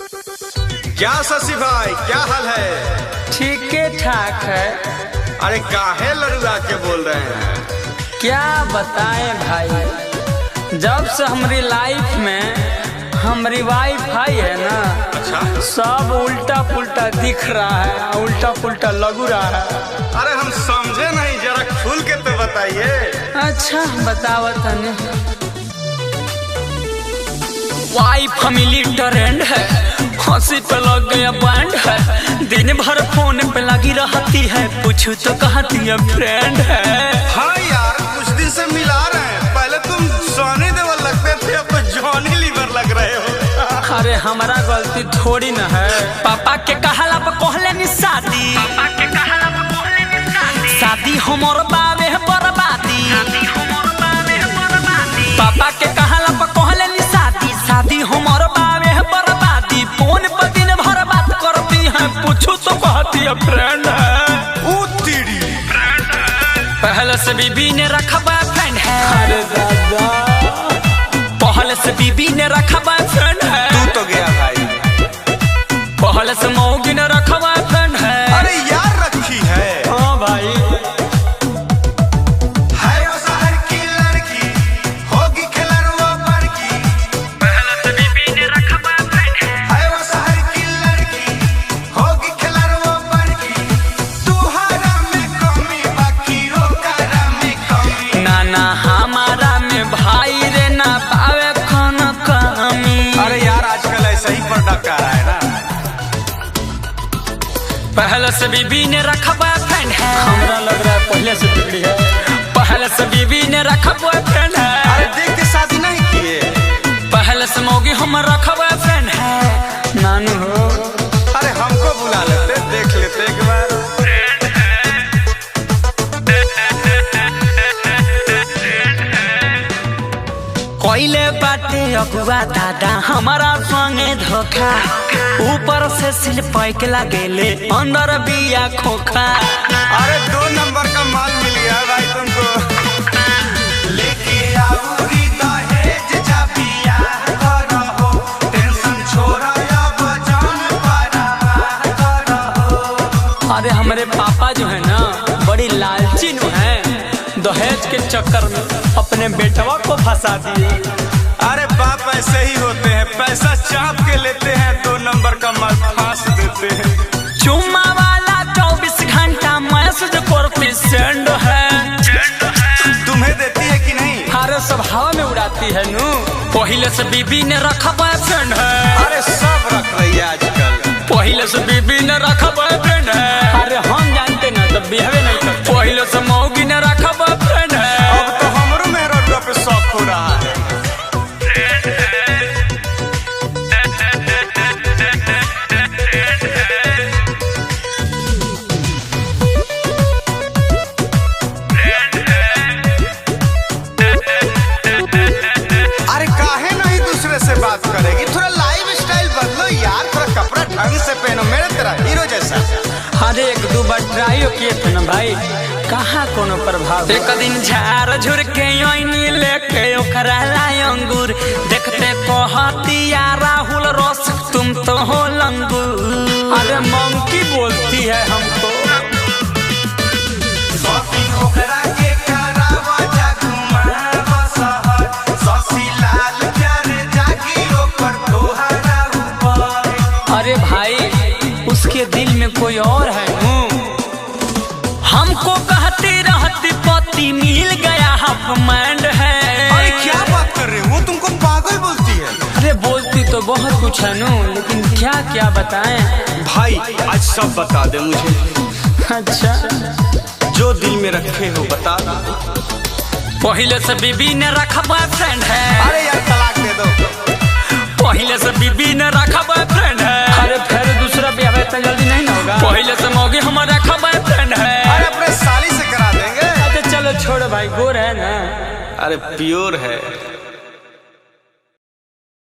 क्या शशि भाई, क्या हाल है? ठीक ठाक है। अरे काहे लड़ुआ के बोल रहे हैं? क्या बताएं भाई, जब से हमारी लाइफ में हमारी वाईफाई है ना, अच्छा, सब उल्टा पुल्टा दिख रहा है, उल्टा पुल्टा लगू रहा है। अरे हम समझे नहीं, जरा खुल के तो बताइए। अच्छा बताओ तने। वाई फैमिली ट्रेंड है, हंसी पे लग गया बैंड है, दिन भर फोन पे लगी रहती है, पूछू तो कहती है फ्रेंड है। हाँ यार, कुछ दिन से मिला रहे हैं, पहले तुम सॉनी देओल लगते थे, अब तो जॉनी लीवर लग रहे हो। अरे हमारा गलती थोड़ी न है। पापा के कहला पर कहले नी शादी, शादी हमर बाबे है बर्बादी, पापा के कहला पर कहले नी शादी, शादी हमर बाबे है बर्बादी, फोन पर दिन भर बात करती है, पूछू तो कहती है फ्रेंड है। ओ तेरी, पहले से बीबी ने रखा बॉयफ्रेंड है। अरे दादा, पहले से बीबी ने रखा बॉयफ्रेंड है। तू तो गया भाई। पहले से मौगी ने रखा बॉयफ्रेंड है। अरे यार रखी है। हाँ भाई, है वो शहर की लड़की, होगी खिलरुआ बड़की। पहले से बीबी ने रखा बॉयफ्रेंड है। वो शहर की लड़की, होगी खिलरुआ बड़की। तुहरा में कमी बाकी, ओकरा में कमी। नाना हमारा में भाई रे ना पावे खाना कमी। अरे यार, आजकल ऐसा ही प्रोडक्ट आ रहा है ना। पहले से बीबी ने रखा बॉयफ्रेंड है। हमरा लग रहा है पहले से बिगड़ी है। पहले से बीबी ने रखा बॉयफ्रेंड है। अरे देख के शादी नहीं किए। पहले से मौगी हम रखा बॉयफ्रेंड है। नानू हो, अरे हमको बुला लेते, देख लेते एक बार। कोइले बाटे अगुआ दादा हमारा संगे धोखा, ऊपर से सिल पैक लगेले, अंदर बिया खोखा। अरे 2 नंबर का माल मिल गया भाई तुमको। लेके आऊरी दहेज जा बियाह करहो, टेंशन छोड़ा अब जान परवाह करहो। अरे हमारे पापा जो है ना, बड़ी लालची नु है, दहेज के चक्कर में अपने बेटवा को फंसा दिए। अरे बाप ऐसे ही होते हैं, पैसा चाप के लेते हैं, 2 नंबर का माल फांस देते हैं। चुम्मा वाला 24 घंटा मैसेज करती सेंड है। तुम्हें देती है कि नहीं? अरे सब हवा में उड़ाती है नू। पहले से बीबी ने रखा बॉयफ्रेंड है। अरे सब रख रही है आजकल। पहले से बीबी ने रखा बॉयफ्रेंड है। अरे हम जानते ना तो बिहेव नहीं करते। पहले से मौगी ने रखा बॉयफ्रेंड है। अब तो हमरो मेहरा पे शौक हो रहा है। अरे काहे नहीं दूसरे से बात करेगी? थोड़ा लाइफ स्टाइल बदलो यार, थोड़ा कपड़ा ढंग से पहनो, मेरे तरह हीरो जैसा। अरे 1-2 बार ट्राई किए थे ना भाई, कहाँ कोनो प्रभाव। एक दिन झाड़ झुर के योनी लेके ओकरा लाई अंगूर, देखते कहतिया राहुल रोश तुम तो हो लंगूर। अरे मंकी बोलती है हमको। अरे भाई, उसके दिल में कोई और है। हमको कहती रहती पति मिल गया हाफ मैंड है। अरे क्या बात कर रहे हो? वो तुमको पागल बोलती है। अरे बोलती तो बहुत कुछ है नू, लेकिन क्या क्या बताएं भाई, आज सब बता दे मुझे। अच्छा, जो दिल में रखे हो बता दो। पहले से बीबी ने रखा बॉयफ्रेंड है। अरे यार तलाक दे दो। पहले से बीबी ने रखा बॉयफ्रेंड है। अरे फिर दूसरा ब्याह इतना जल्दी नहीं ना होगा। पहले से मौगी हमारा रखा बॉयफ्रेंड है। अरे अपने साली से करा देंगे। अच्छा चलो छोड़ो भाई, गोर है ना। अरे प्योर है।